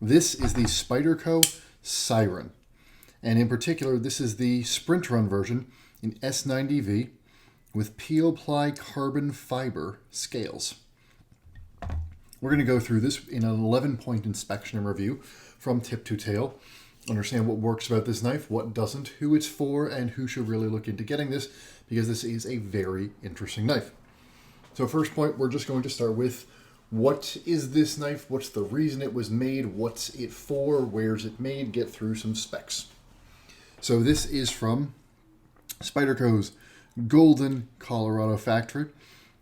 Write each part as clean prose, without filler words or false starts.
This is the Spyderco Siren. And in particular, this is the sprint run version in S90V with peel-ply carbon fiber scales. We're going to go through this in an 11-point inspection and review from tip to tail, understand what works about this knife, what doesn't, who it's for, and who should really look into getting this, because this is a very interesting knife. So first point, we're just going to start with what is this knife, what's the reason it was made, what's it for, where's it made, get through some specs. So this is from Spyderco's Golden, Colorado factory.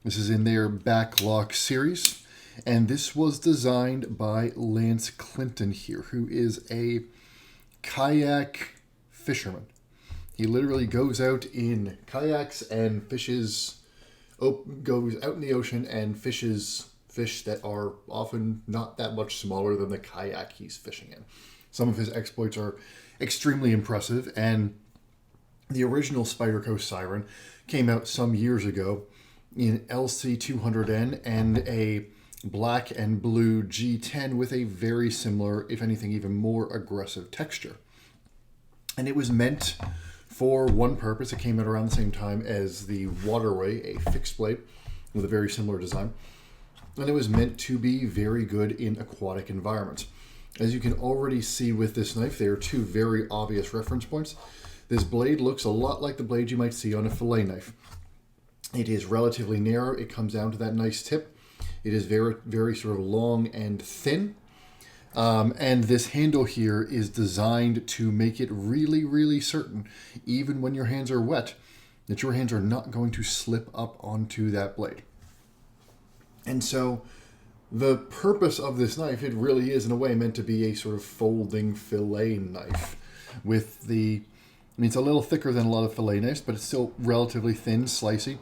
This is in their Backlock series, and this was designed by Lance Clinton here, who is a kayak fisherman. He literally goes out in kayaks and fishes, goes out in the ocean and fishes fish that are often not that much smaller than the kayak he's fishing in. Some of his exploits are extremely impressive, and the original Spyderco Siren came out some years ago in LC200N and a black and blue G10 with a very similar, if anything, even more aggressive texture. And it was meant for one purpose. It came out around the same time as the Waterway, a fixed blade with a very similar design. And it was meant to be very good in aquatic environments. As you can already see with this knife, there are two very obvious reference points. This blade looks a lot like the blade you might see on a fillet knife. It is relatively narrow. It comes down to that nice tip. It is very, very sort of long and thin. And this handle here is designed to make it really, really certain, even when your hands are wet, that your hands are not going to slip up onto that blade. And so the purpose of this knife, it really is in a way meant to be a sort of folding fillet knife with the, I mean, it's a little thicker than a lot of fillet knives, but it's still relatively thin, slicey.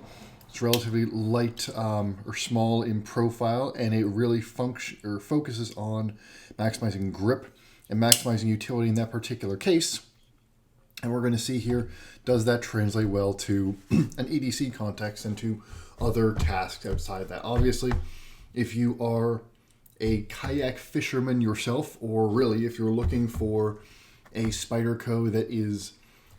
It's relatively light or small in profile, and it really focuses on maximizing grip and maximizing utility in that particular case. And we're going to see here, does that translate well to an EDC context and to other tasks outside of that? Obviously, if you are a kayak fisherman yourself, or really if you're looking for a Spyderco that is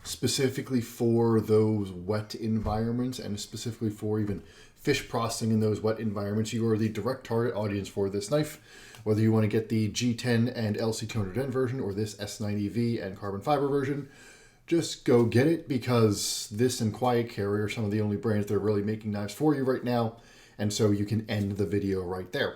specifically for those wet environments and specifically for even fish processing in those wet environments, you are the direct target audience for this knife. Whether you want to get the G10 and LC200N version or this S90V and carbon fiber version, just go get it, because this and Quiet Carry are some of the only brands that are really making knives for you right now, and so you can end the video right there.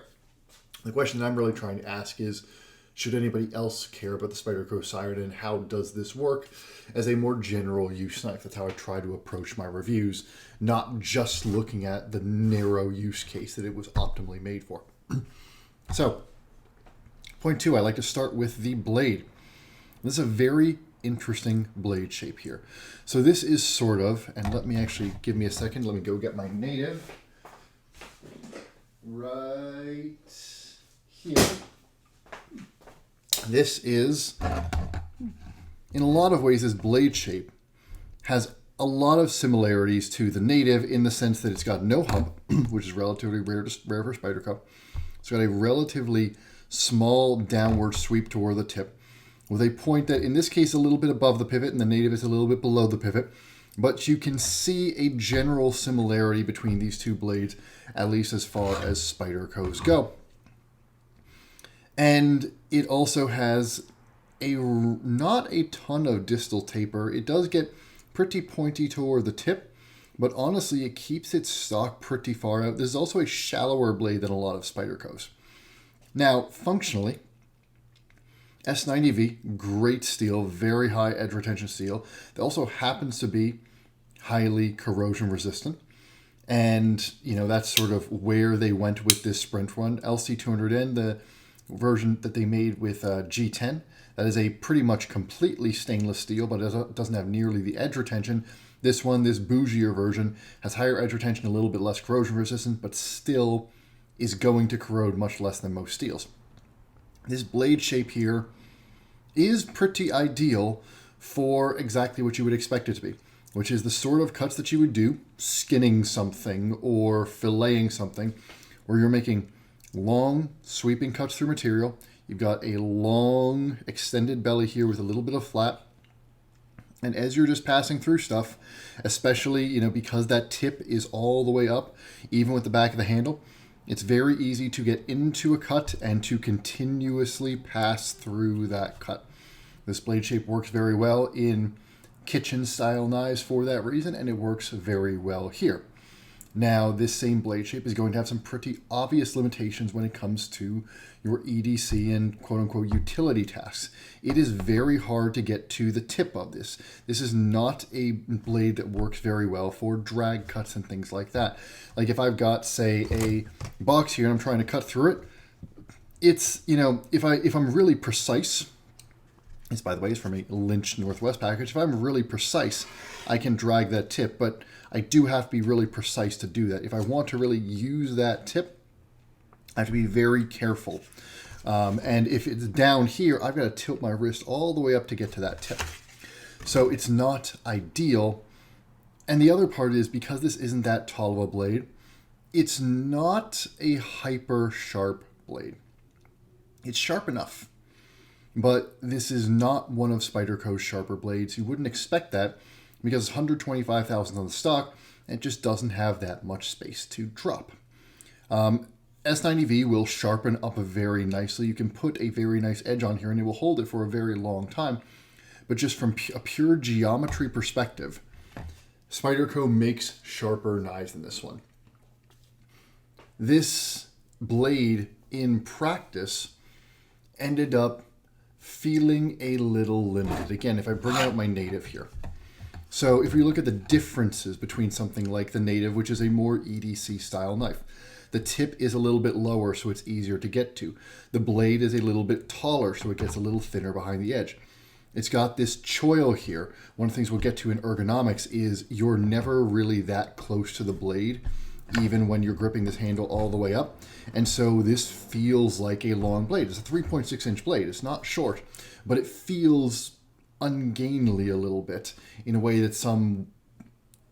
The question that I'm really trying to ask is, should anybody else care about the Spyderco Siren, and how does this work as a more general use knife? That's how I try to approach my reviews, not just looking at the narrow use case that it was optimally made for. So, point two, I like to start with the blade. This is a very interesting blade shape here. So this is sort of, and let me actually, give me a second, let me go get my native right here. This is, in a lot of ways, this blade shape has a lot of similarities to the native in the sense that it's got no hump, which is relatively rare for Spyderco. It's got a relatively small downward sweep toward the tip, with a point that, in this case, a little bit above the pivot, and the native is a little bit below the pivot. But you can see a general similarity between these two blades, at least as far as Spydercos go. And it also has not a ton of distal taper. It does get pretty pointy toward the tip, but honestly, it keeps its stock pretty far out. This is also a shallower blade than a lot of Spydercos. Now, functionally, S90V, great steel, very high edge retention steel. It also happens to be highly corrosion resistant. And, you know, that's sort of where they went with this sprint run. LC200N, the version that they made with G10, that is a pretty much completely stainless steel, but it doesn't have nearly the edge retention. This one, this bougier version, has higher edge retention, a little bit less corrosion resistant, but still is going to corrode much less than most steels. This blade shape here is pretty ideal for exactly what you would expect it to be, which is the sort of cuts that you would do skinning something or filleting something, where you're making long sweeping cuts through material. You've got a long extended belly here with a little bit of flat. And as you're just passing through stuff, especially, you know, because that tip is all the way up, even with the back of the handle, it's very easy to get into a cut and to continuously pass through that cut. This blade shape works very well in kitchen style knives for that reason, and it works very well here. Now, this same blade shape is going to have some pretty obvious limitations when it comes to your EDC and quote-unquote utility tasks. It is very hard to get to the tip of this. This is not a blade that works very well for drag cuts and things like that. Like if I've got, say, a box here and I'm trying to cut through it, it's, you know, if I'm really precise, this, by the way, is from a Lynch Northwest package. If I'm really precise, I can drag that tip, but I do have to be really precise to do that. If I want to really use that tip, I have to be very careful. And if it's down here, I've got to tilt my wrist all the way up to get to that tip. So it's not ideal. And the other part is, because this isn't that tall of a blade, it's not a hyper sharp blade. It's sharp enough. But this is not one of Spyderco's sharper blades. You wouldn't expect that because it's 125,000 on the stock, and it just doesn't have that much space to drop. S90V will sharpen up very nicely. You can put a very nice edge on here and it will hold it for a very long time. But just from a pure geometry perspective, Spyderco makes sharper knives than this one. This blade in practice ended up feeling a little limited. Again, if I bring out my native here. So if we look at the differences between something like the native, which is a more EDC style knife, the tip is a little bit lower, so it's easier to get to. The blade is a little bit taller, so it gets a little thinner behind the edge. It's got this choil here. One of the things we'll get to in ergonomics is you're never really that close to the blade, even when you're gripping this handle all the way up. And so this feels like a long blade. It's a 3.6 inch blade. It's not short, but it feels ungainly a little bit in a way that some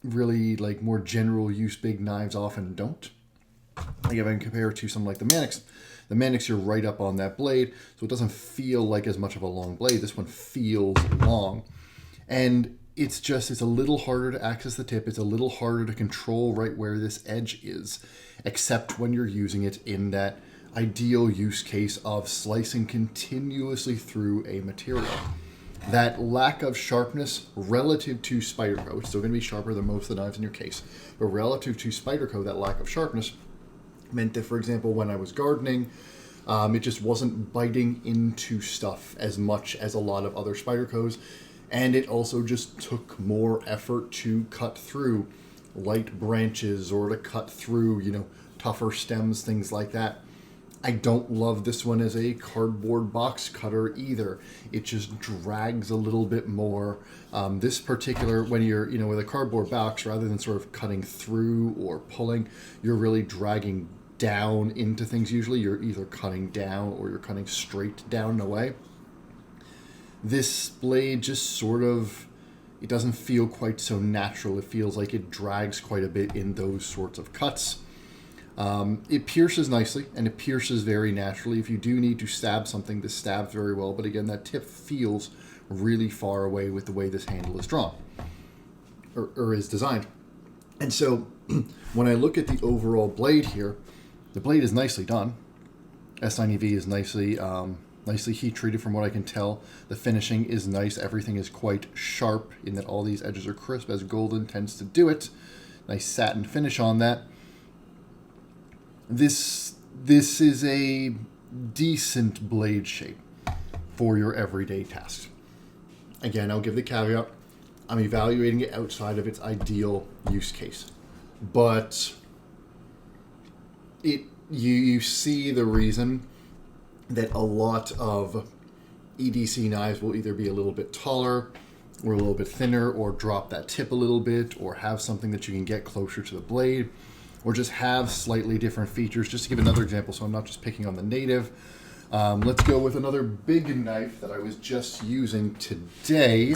really like more general use big knives often don't. Like if I can compare it to something like the Manix, you're right up on that blade, so it doesn't feel like as much of a long blade. This one feels long. And it's a little harder to access the tip. It's a little harder to control right where this edge is, except when you're using it in that ideal use case of slicing continuously through a material. That lack of sharpness relative to Spyderco, it's still going to be sharper than most of the knives in your case, but relative to Spyderco, that lack of sharpness meant that, for example, when I was gardening, it just wasn't biting into stuff as much as a lot of other Spydercos. And it also just took more effort to cut through light branches or to cut through, you know, tougher stems, things like that. I don't love this one as a cardboard box cutter either. It just drags a little bit more. This particular, when you're, you know, with a cardboard box, rather than sort of cutting through or pulling, you're really dragging down into things. Usually you're either cutting down or you're cutting straight down and away. This blade just sort of, it doesn't feel quite so natural. It feels like it drags quite a bit in those sorts of cuts. It pierces nicely, and it pierces very naturally. If you do need to stab something, this stabs very well. But again, that tip feels really far away with the way this handle is drawn, or is designed. And so when I look at the overall blade here, the blade is nicely done. S90V is nicely heat treated from what I can tell. The finishing is nice. Everything is quite sharp in that all these edges are crisp, as golden tends to do it. Nice satin finish on that. This is a decent blade shape for your everyday tasks. Again, I'll give the caveat, I'm evaluating it outside of its ideal use case. But you see the reason that a lot of EDC knives will either be a little bit taller or a little bit thinner, or drop that tip a little bit, or have something that you can get closer to the blade, or just have slightly different features. Just to give another example, so I'm not just picking on the native, let's go with another big knife that I was just using today.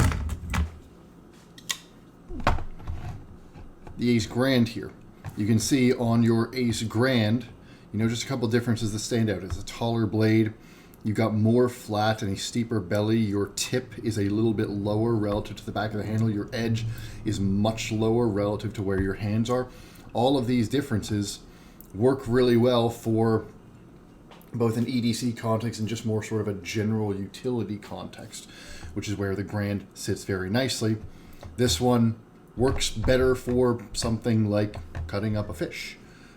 The Ace Grand here. You can see on your Ace Grand, you know, just a couple differences that stand out. It's a taller blade. You've got more flat and a steeper belly. Your tip is a little bit lower relative to the back of the handle. Your edge is much lower relative to where your hands are. All of these differences work really well for both an EDC context and just more sort of a general utility context, which is where the Grand sits very nicely. This one works better for something like cutting up a fish,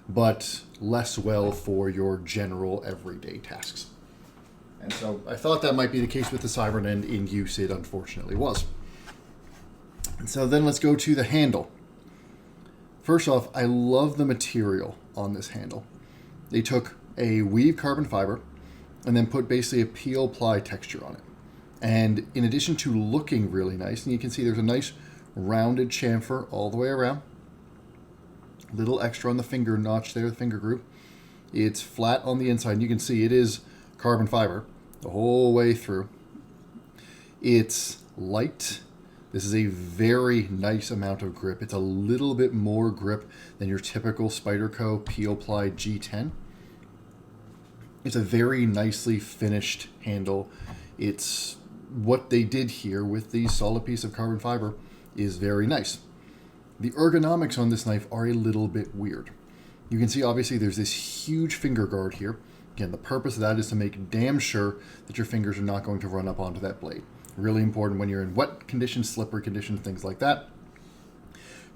but less well for your general everyday tasks. And so I thought that might be the case with the Siren, and in use it unfortunately was. And so then let's go to the handle. First off, I love the material on this handle. They took a weave carbon fiber and then put basically a peel ply texture on it. And in addition to looking really nice, and you can see there's a nice rounded chamfer all the way around, little extra on the finger notch there, the finger groove. It's flat on the inside, and you can see it is carbon fiber the whole way through. It's light. This is a very nice amount of grip. It's a little bit more grip than your typical Spyderco Peel Ply G10. It's a very nicely finished handle. It's what they did here with the solid piece of carbon fiber is very nice. The ergonomics on this knife are a little bit weird. You can see obviously there's this huge finger guard here. Again, the purpose of that is to make damn sure that your fingers are not going to run up onto that blade. Really important when you're in wet conditions, slippery conditions, things like that.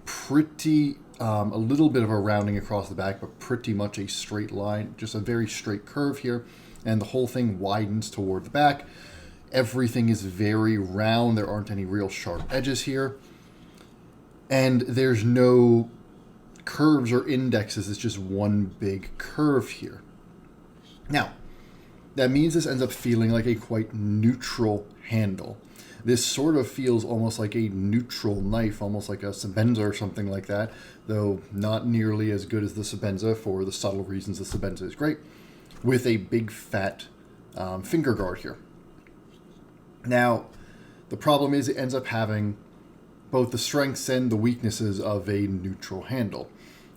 Pretty, a little bit of a rounding across the back, but pretty much a straight line, just a very straight curve here. And the whole thing widens toward the back. Everything is very round. There aren't any real sharp edges here. And there's no curves or indexes. It's just one big curve here. Now, that means this ends up feeling like a quite neutral handle. This sort of feels almost like a neutral knife, almost like a Sebenza or something like that, though not nearly as good as the Sebenza for the subtle reasons the Sebenza is great, with a big fat finger guard here. Now, the problem is it ends up having both the strengths and the weaknesses of a neutral handle.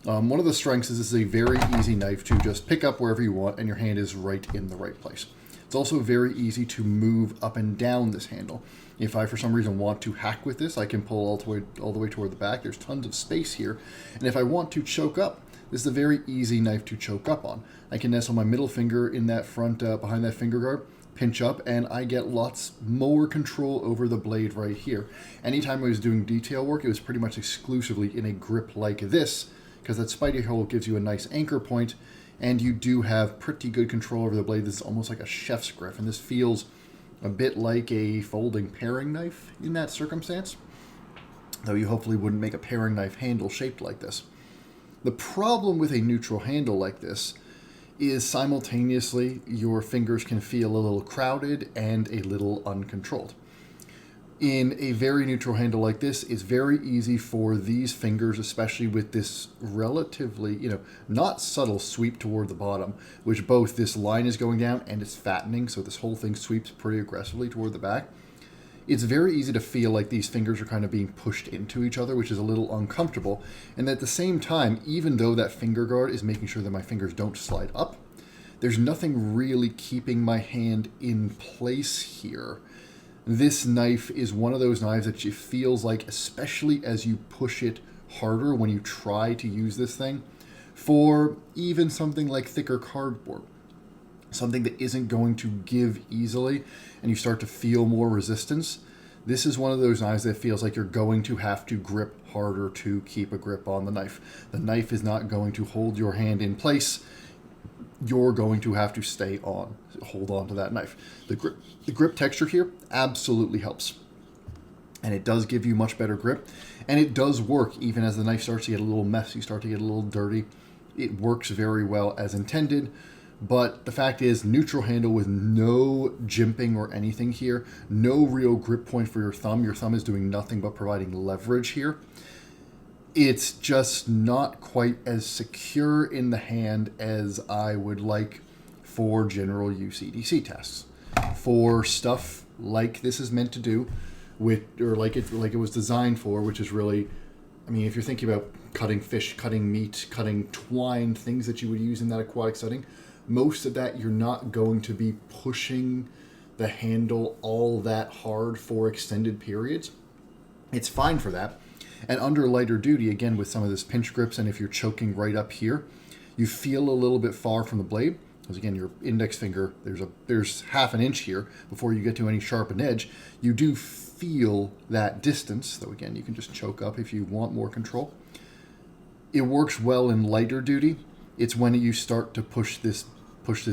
One of the strengths is this is a very easy knife to just pick up wherever you want, and your hand is right in the right place. It's also very easy to move up and down this handle. If I, for some reason, want to hack with this, I can pull all the way toward the back. There's tons of space here. And if I want to choke up, this is a very easy knife to choke up on. I can nestle my middle finger in that front, behind that finger guard, pinch up, and I get lots more control over the blade right here. Anytime I was doing detail work, it was pretty much exclusively in a grip like this, because that spidey hole gives you a nice anchor point, and you do have pretty good control over the blade. This is almost like a chef's grip, and this feels a bit like a folding paring knife in that circumstance, though you hopefully wouldn't make a paring knife handle shaped like this. The problem with a neutral handle like this is simultaneously your fingers can feel a little crowded and a little uncontrolled. In a very neutral handle like this, it's very easy for these fingers, especially with this relatively, not subtle sweep toward the bottom, which both this line is going down and it's fattening, so this whole thing sweeps pretty aggressively toward the back. It's very easy to feel like these fingers are kind of being pushed into each other, which is a little uncomfortable. And at the same time, even though that finger guard is making sure that my fingers don't slide up, there's nothing really keeping my hand in place here. This knife is one of those knives that it feels like, especially as you push it harder when you try to use this thing, for even something like thicker cardboard, something that isn't going to give easily, and you start to feel more resistance. This is one of those knives that feels like you're going to have to grip harder to keep a grip on the knife. The knife is not going to hold your hand in place. You're going to have to hold on to that knife. The grip texture here absolutely helps. And it does give you much better grip. And it does work even as the knife starts to get a little messy, start to get a little dirty. It works very well as intended. But the fact is, neutral handle with no jimping or anything here, no real grip point for your thumb. Your thumb is doing nothing but providing leverage here. It's just not quite as secure in the hand as I would like for general use EDC tests. For stuff like this is meant to do, like it was designed for, which is really, if you're thinking about cutting fish, cutting meat, cutting twine, things that you would use in that aquatic setting, most of that you're not going to be pushing the handle all that hard for extended periods. It's fine for that. And under lighter duty, again, with some of this pinch grips, and if you're choking right up here, you feel a little bit far from the blade. Because again, your index finger, there's half an inch here before you get to any sharpened edge. You do feel that distance, though again, you can just choke up if you want more control. It works well in lighter duty. It's when you start to push this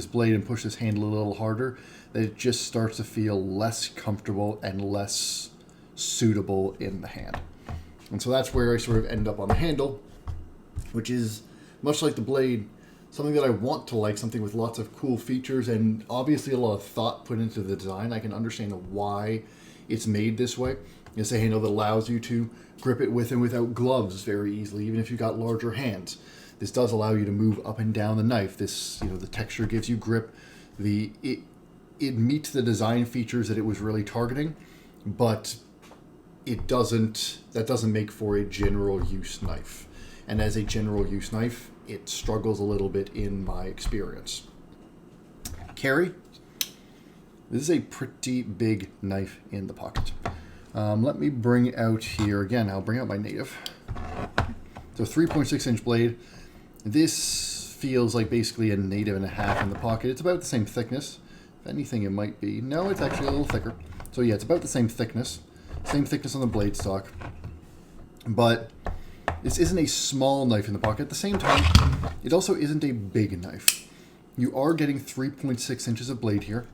blade and push this handle a little harder that it just starts to feel less comfortable and less suitable in the hand. And so that's where I sort of end up on the handle, which is much like the blade, something that I want to like, something with lots of cool features and obviously a lot of thought put into the design. I can understand why it's made this way. It's a handle that allows you to grip it with and without gloves very easily, even if you've got larger hands. This does allow you to move up and down the knife. This, the texture gives you grip. It meets the design features that it was really targeting, but that doesn't make for a general use knife. And as a general use knife, it struggles a little bit in my experience. Carry. This is a pretty big knife in the pocket. Let me bring out here, again, I'll bring out my native. So 3.6 inch blade. This feels like basically a native and a half in the pocket. It's about the same thickness. If anything, it might be. No, it's actually a little thicker. So yeah, it's about the same thickness. Same thickness on the blade stock. But this isn't a small knife in the pocket. At the same time, it also isn't a big knife. You are getting 3.6 inches of blade here.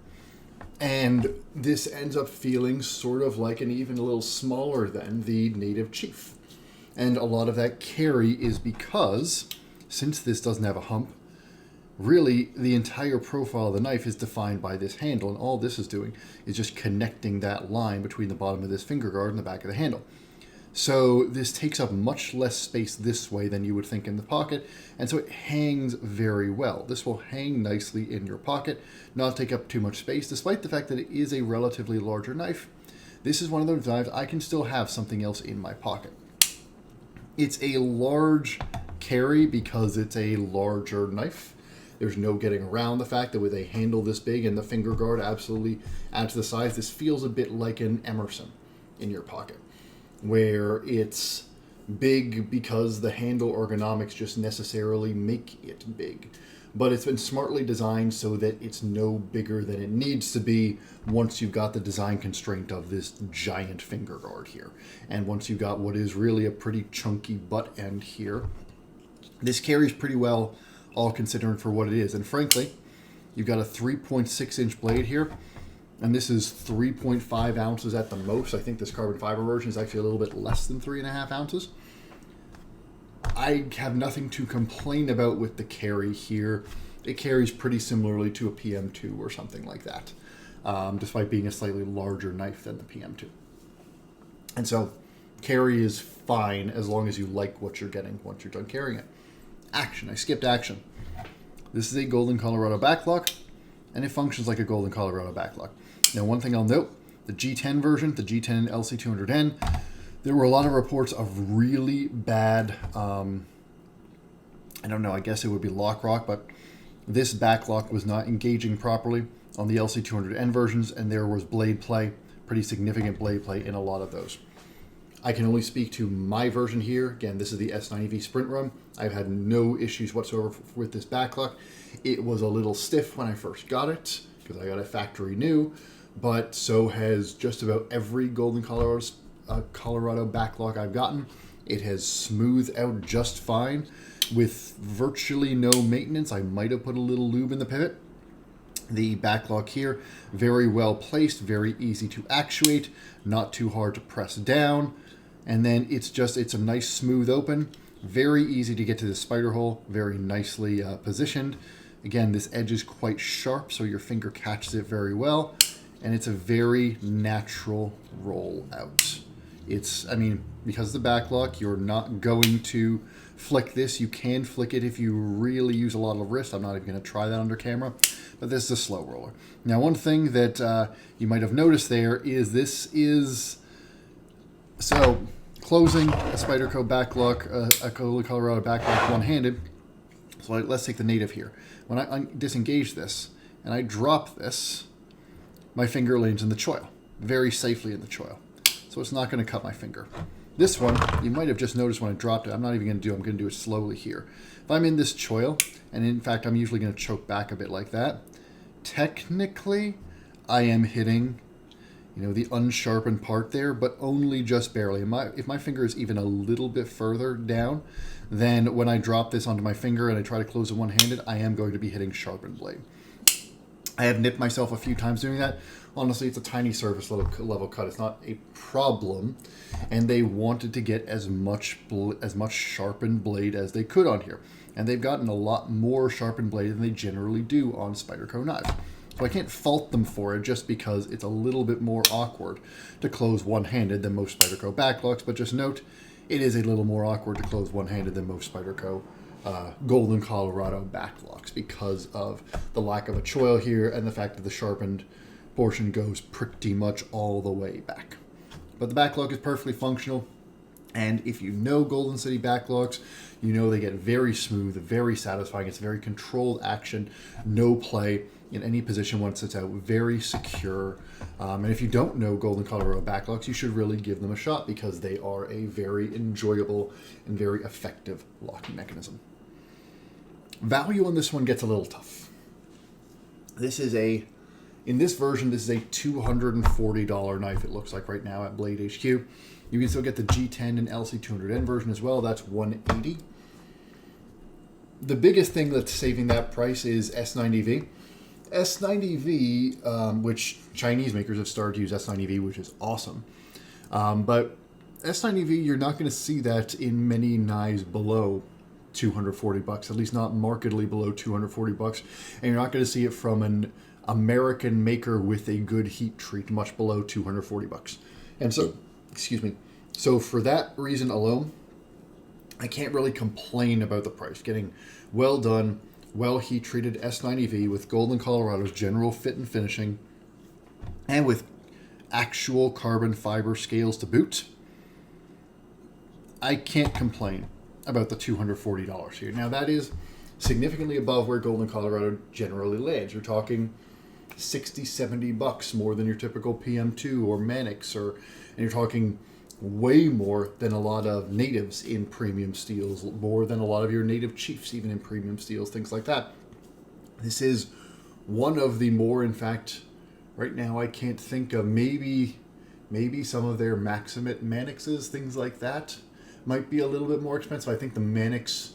And this ends up feeling sort of like an even a little smaller than the native Chief. And a lot of that carry is because, since this doesn't have a hump, really the entire profile of the knife is defined by this handle. And all this is doing is just connecting that line between the bottom of this finger guard and the back of the handle. So this takes up much less space this way than you would think in the pocket, and so it hangs very well. This will hang nicely in your pocket, not take up too much space, despite the fact that it is a relatively larger knife. This is one of those knives I can still have something else in my pocket. It's a large carry because it's a larger knife. There's no getting around the fact that with a handle this big and the finger guard absolutely adds to the size, this feels a bit like an Emerson in your pocket, where it's big because the handle ergonomics just necessarily make it big. But it's been smartly designed so that it's no bigger than it needs to be once you've got the design constraint of this giant finger guard here. And once you've got what is really a pretty chunky butt end here, this carries pretty well, all considering for what it is. And frankly, you've got a 3.6 inch blade here, and this is 3.5 ounces at the most. I think this carbon fiber version is actually a little bit less than 3.5 ounces. I have nothing to complain about with the carry here. It carries pretty similarly to a PM2 or something like that, despite being a slightly larger knife than the PM2. And so carry is fine as long as you like what you're getting once you're done carrying it. Action. I skipped action. This is a Golden Colorado backlock, and it functions like a Golden Colorado backlock. Now, one thing I'll note, the G10 version, the G10 LC200N, there were a lot of reports of really bad, I don't know, I guess it would be lock rock, but this backlock was not engaging properly on the LC200N versions, and there was blade play, pretty significant blade play in a lot of those. I can only speak to my version here. Again, this is the S90V Sprint Run. I've had no issues whatsoever with this backlock. It was a little stiff when I first got it, because I got it factory new, but so has just about every Golden Colorado backlock I've gotten. It has smoothed out just fine with virtually no maintenance. I might have put a little lube in the pivot. The backlock here, very well placed, very easy to actuate, not too hard to press down. And then it's a nice smooth open, very easy to get to the spider hole, very nicely positioned. Again, this edge is quite sharp, so your finger catches it very well. And it's a very natural roll out. Because of the backlock, you're not going to flick this. You can flick it if you really use a lot of wrist. I'm not even going to try that under camera, but this is a slow roller. Now, one thing that you might have noticed there is closing a Spyderco backlock, a Golden Colorado backlock one-handed. So let's take the native here. when I disengage this and I drop this, my finger lands in the choil, very safely in the choil. So it's not going to cut my finger. This one, you might have just noticed when I dropped it, I'm not even going to do it, I'm going to do it slowly here. If I'm in this choil, and in fact I'm usually going to choke back a bit like that, technically I am hitting, you know, the unsharpened part there, but only just barely. If my finger is even a little bit further down, then when I drop this onto my finger and I try to close it one-handed, I am going to be hitting sharpened blade. I have nipped myself a few times doing that. Honestly, it's a tiny surface level cut. It's not a problem. And they wanted to get as much sharpened blade as they could on here. And they've gotten a lot more sharpened blade than they generally do on Spyderco knives. So I can't fault them for it just because it's a little bit more awkward to close one-handed than most Spyderco backlocks. But just note, it is a little more awkward to close one-handed than most Spyderco Golden Colorado backlocks because of the lack of a choil here and the fact that the sharpened portion goes pretty much all the way back. But the backlock is perfectly functional, and if you know Golden City backlocks, you know they get very smooth, very satisfying. It's very controlled action, no play in any position once it's out, very secure. And if you don't know Golden Colorado backlocks, you should really give them a shot because they are a very enjoyable and very effective locking mechanism. Value on this one gets a little tough. In this version, this is a $240 knife, it looks like right now at Blade HQ. You can still get the G10 and LC200N version as well. That's $180. The biggest thing that's saving that price is S90V. S90V, which Chinese makers have started to use S90V, which is awesome. But S90V, you're not going to see that in many knives below $240, at least not markedly below $240, and you're not going to see it from an American maker with a good heat treat much below $240. And so, so for that reason alone, I can't really complain about the price. Getting well done, well heat treated S90V with Golden Colorado's general fit and finishing, and with actual carbon fiber scales to boot, I can't complain about the $240 here. Now that is significantly above where Golden Colorado generally lands. You're talking $60-$70 more than your typical PM2 or Manix, and you're talking way more than a lot of natives in premium steels, more than a lot of your native chiefs even in premium steels, things like that. This is one of the more, in fact, right now I can't think of, maybe some of their Maximate Manixes, things like that, might be a little bit more expensive. I think the Maximate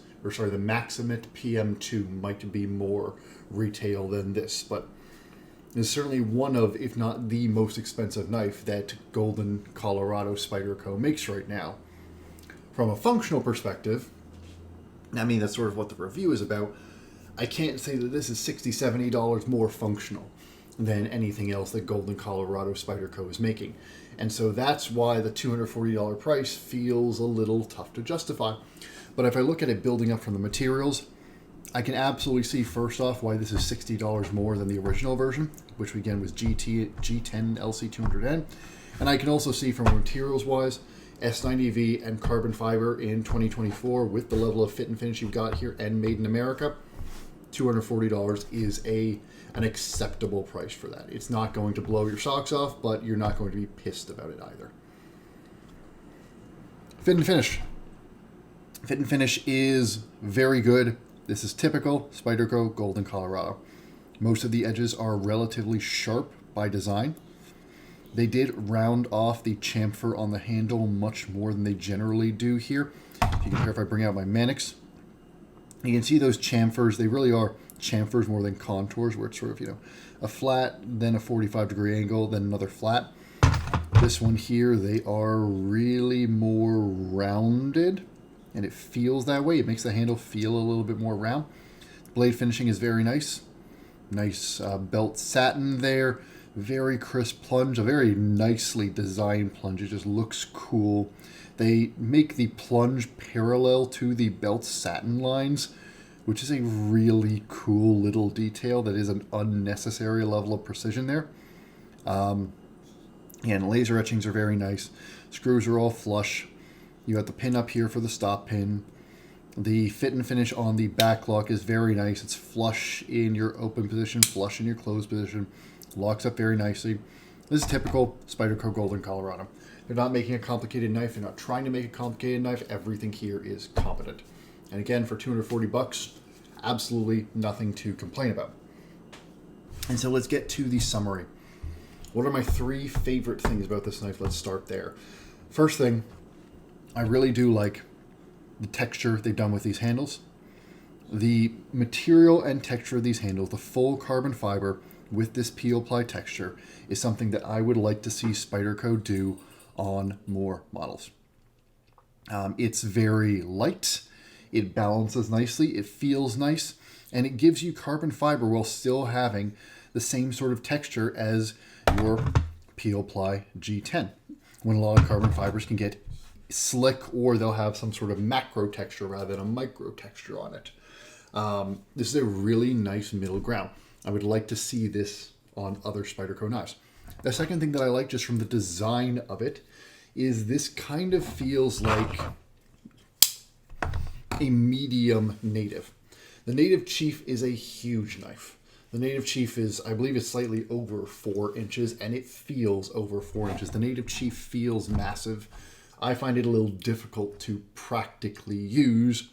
PM2 might be more retail than this, but it's certainly one of, if not the most expensive knife that Golden Colorado Spyderco makes right now. From a functional perspective, I mean, that's sort of what the review is about. I can't say that this is $60, $70 more functional than anything else that Golden Colorado Spyderco is making. And so that's why the $240 price feels a little tough to justify. But if I look at it building up from the materials, I can absolutely see first off why this is $60 more than the original version, which again was G10 LC200N. And I can also see from materials wise, S90V and carbon fiber in 2024 with the level of fit and finish you've got here and made in America, $240 is an acceptable price for that. It's not going to blow your socks off, but you're not going to be pissed about it either. Fit and finish. Fit and finish is very good. This is typical Spyderco Golden Colorado. Most of the edges are relatively sharp by design. They did round off the chamfer on the handle much more than they generally do here. If you compare, if I bring out my Manix, you can see those chamfers. They really are chamfers more than contours, where it's sort of, a flat, then a 45-degree angle, then another flat. This one here, they are really more rounded, and it feels that way. It makes the handle feel a little bit more round. Blade finishing is very nice. Nice belt satin there. Very crisp plunge, a very nicely designed plunge. It just looks cool. They make the plunge parallel to the belt satin lines, which is a really cool little detail that is an unnecessary level of precision there. And laser etchings are very nice. Screws are all flush. You got the pin up here for the stop pin. The fit and finish on the back lock is very nice. It's flush in your open position, flush in your closed position. Locks up very nicely. This is typical Spyderco Golden Colorado. They're not making a complicated knife. They're not trying to make a complicated knife. Everything here is competent. And again, for $240, absolutely nothing to complain about. And so let's get to the summary. What are my 3 favorite things about this knife? Let's start there. First thing, I really do like the texture they've done with these handles. The material and texture of these handles, the full carbon fiber with this peel ply texture, is something that I would like to see Spyderco do on more models. It's very light, it balances nicely, it feels nice, and it gives you carbon fiber while still having the same sort of texture as your peel ply G10. When a lot of carbon fibers can get slick, or they'll have some sort of macro texture rather than a micro texture on it. This is a really nice middle ground. I would like to see this on other Spyderco knives. The second thing that I like just from the design of it is this kind of feels like a medium native. The Native Chief is a huge knife. The Native Chief is, I believe it's slightly over 4 inches, and it feels over 4 inches. The Native Chief feels massive. I find it a little difficult to practically use.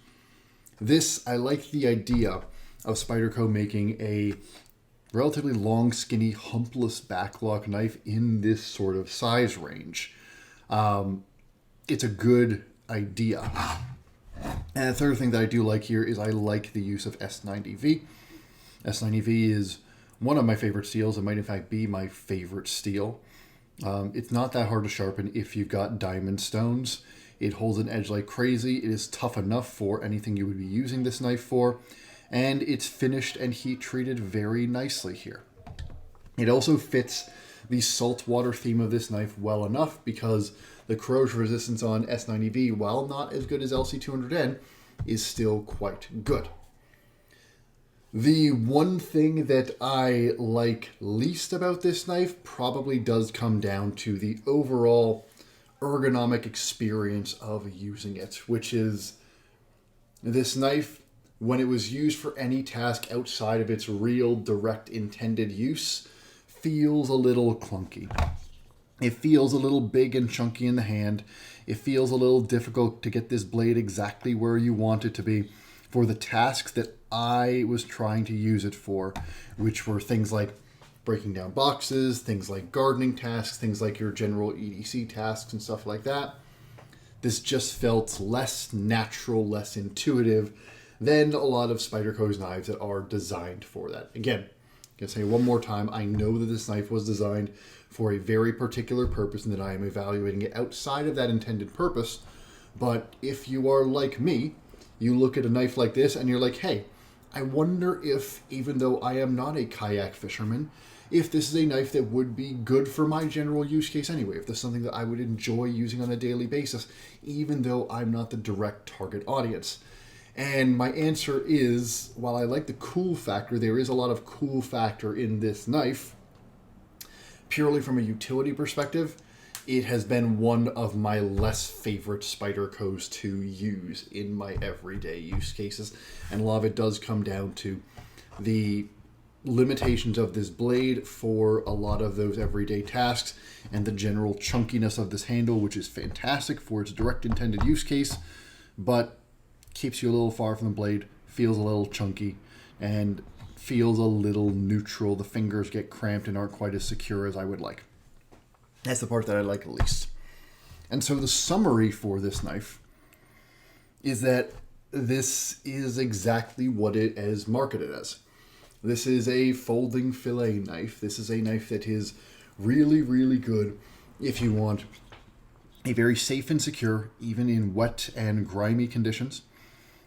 This, I like the idea of Spyderco making a relatively long, skinny, humpless backlock knife in this sort of size range. It's a good idea. And the third thing that I do like here is I like the use of S90V. S90V is one of my favorite steels. It might in fact be my favorite steel. It's not that hard to sharpen if you've got diamond stones. It holds an edge like crazy. It is tough enough for anything you would be using this knife for. And it's finished and heat treated very nicely here. It also fits the saltwater theme of this knife well enough because the corrosion resistance on S90V, while not as good as LC200N, is still quite good. The one thing that I like least about this knife probably does come down to the overall ergonomic experience of using it, which is this knife, when it was used for any task outside of its real direct intended use, feels a little clunky. It feels a little big and chunky in the hand. It feels a little difficult to get this blade exactly where you want it to be for the tasks that I was trying to use it for, which were things like breaking down boxes, things like gardening tasks, things like your general EDC tasks and stuff like that. This just felt less natural, less intuitive than a lot of Spyderco's knives that are designed for that. Again, I'm going to say one more time, I know that this knife was designed for a very particular purpose and that I am evaluating it outside of that intended purpose. But if you are like me, you look at a knife like this and you're like, hey, I wonder if, even though I am not a kayak fisherman, if this is a knife that would be good for my general use case anyway, if this is something that I would enjoy using on a daily basis, even though I'm not the direct target audience. And my answer is, while I like the cool factor, there is a lot of cool factor in this knife. Purely from a utility perspective, it has been one of my less favorite Spydercos to use in my everyday use cases. And a lot of it does come down to the limitations of this blade for a lot of those everyday tasks and the general chunkiness of this handle, which is fantastic for its direct intended use case, but keeps you a little far from the blade, feels a little chunky, and feels a little neutral. The fingers get cramped and aren't quite as secure as I would like. That's the part that I like least. And so the summary for this knife is that this is exactly what it is marketed as. This is a folding fillet knife. This is a knife that is really, really good if you want a very safe and secure, even in wet and grimy conditions,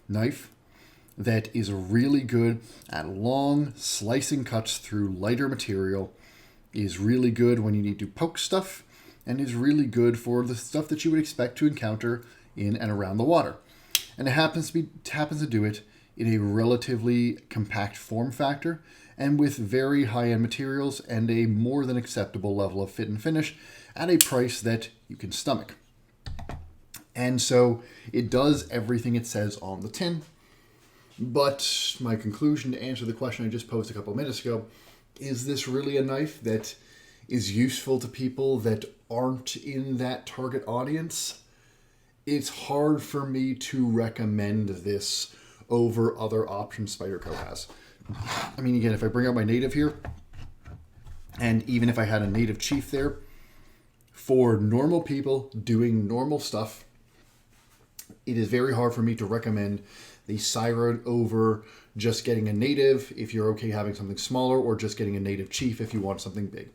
knife that is really good at long slicing cuts through lighter material, is really good when you need to poke stuff, and is really good for the stuff that you would expect to encounter in and around the water. And it happens to do it in a relatively compact form factor and with very high-end materials and a more than acceptable level of fit and finish at a price that you can stomach. And so it does everything it says on the tin. But my conclusion to answer the question I just posed a couple of minutes ago, is this really a knife that is useful to people that aren't in that target audience? It's hard for me to recommend this over other options Spyderco has. I mean, again, if I bring out my native here, and even if I had a native chief there, for normal people doing normal stuff, it is very hard for me to recommend the Siren over just getting a native if you're okay having something smaller, or just getting a native chief if you want something big.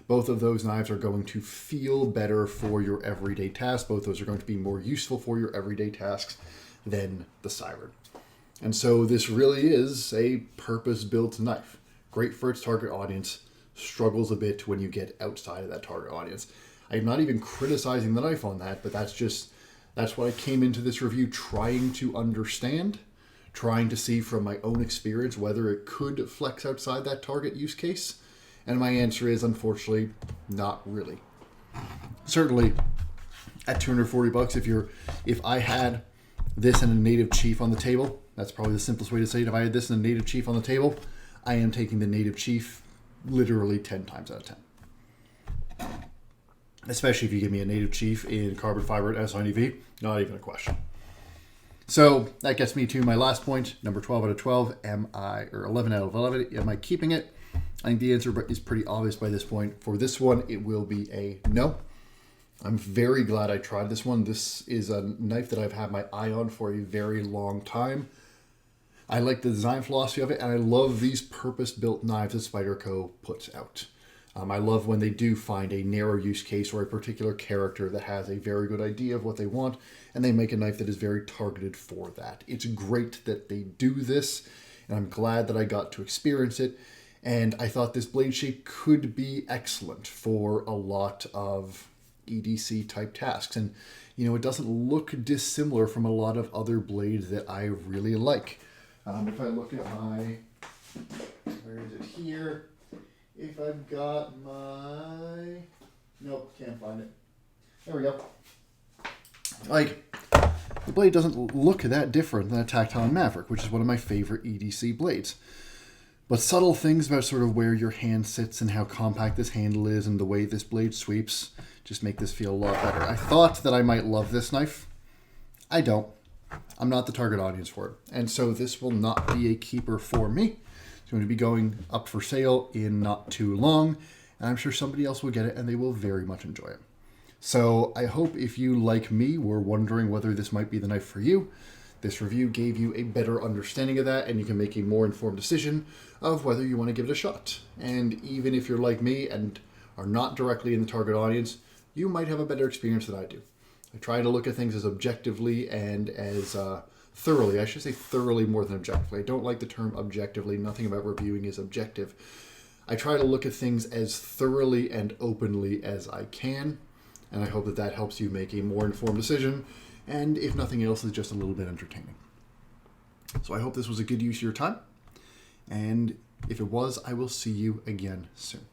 Both of those knives are going to feel better for your everyday tasks. Both those are going to be more useful for your everyday tasks than the Siren. And so this really is a purpose-built knife. Great for its target audience, struggles a bit when you get outside of that target audience. I'm not even criticizing the knife on that, but that's what I came into this review trying to understand, trying to see from my own experience whether it could flex outside that target use case. And my answer is, unfortunately, not really. Certainly, at $240, if I had this and a native chief on the table, that's probably the simplest way to say it. If I had this and a native chief on the table, I am taking the native chief literally 10 times out of 10. Especially if you give me a native chief in carbon fiber at S90V, not even a question. So that gets me to my last point, number 12 out of 12. 11 out of 11, am I keeping it? I think the answer is pretty obvious by this point. For this one, it will be a no. I'm very glad I tried this one. This is a knife that I've had my eye on for a very long time. I like the design philosophy of it, and I love these purpose-built knives that Spyderco puts out. I love when they do find a narrow use case or a particular character that has a very good idea of what they want, and they make a knife that is very targeted for that. It's great that they do this, and I'm glad that I got to experience it. And I thought this blade shape could be excellent for a lot of EDC type tasks. And, you know, it doesn't look dissimilar from a lot of other blades that I really like. If I look at my, where is it here? If I've got my, nope, can't find it. There we go. Like, the blade doesn't look that different than a Tactile Maverick, which is one of my favorite EDC blades. But subtle things about sort of where your hand sits and how compact this handle is and the way this blade sweeps just make this feel a lot better. I thought that I might love this knife. I don't. I'm not the target audience for it. And so this will not be a keeper for me. It's going to be going up for sale in not too long. And I'm sure somebody else will get it and they will very much enjoy it. So I hope if you, like me, were wondering whether this might be the knife for you, this review gave you a better understanding of that, and you can make a more informed decision of whether you want to give it a shot. And even if you're like me and are not directly in the target audience, you might have a better experience than I do. I try to look at things as objectively and as thoroughly. I should say thoroughly more than objectively. I don't like the term objectively. Nothing about reviewing is objective. I try to look at things as thoroughly and openly as I can, and I hope that that helps you make a more informed decision, and if nothing else, is just a little bit entertaining. So I hope this was a good use of your time, and if it was, I will see you again soon.